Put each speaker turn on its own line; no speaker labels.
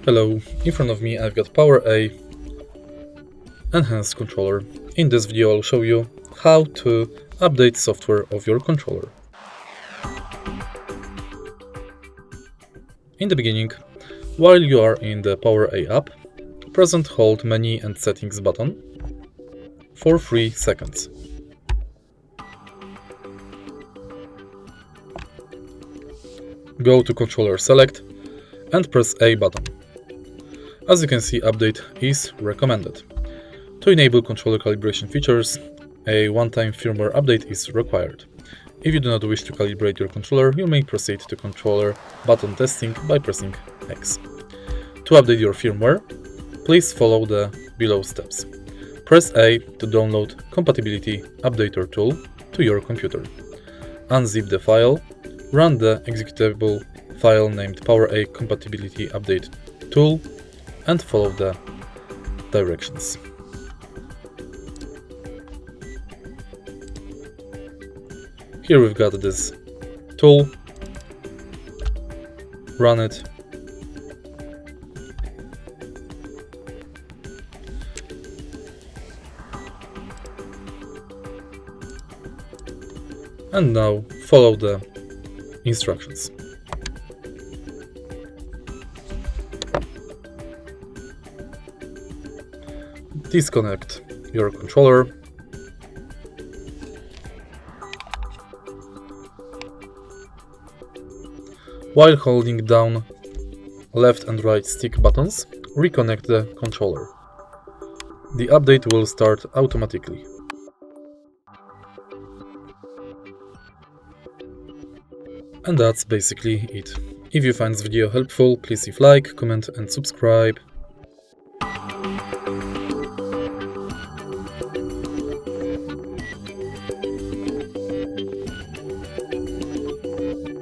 Hello, in front of me I've got PowerA Enhanced controller. In this video I'll show you how to update software of your controller. In the beginning, while you are in the PowerA app, press and hold Menu and Settings button for 3 seconds. Go to Controller Select and press A button. As you can see, update is recommended. To enable controller calibration features, a one-time firmware update is required. If you do not wish to calibrate your controller, you may proceed to controller button testing by pressing X. To update your firmware, please follow the below steps. Press A to download compatibility updater tool to your computer. Unzip the file, run the executable file named PowerA compatibility update tool, and follow the directions. Here we've got this tool, run it, and now follow the instructions. Disconnect your controller. While holding down left and right stick buttons, reconnect the controller. The update will start automatically. And that's basically it. If you find this video helpful, please leave like, comment and subscribe.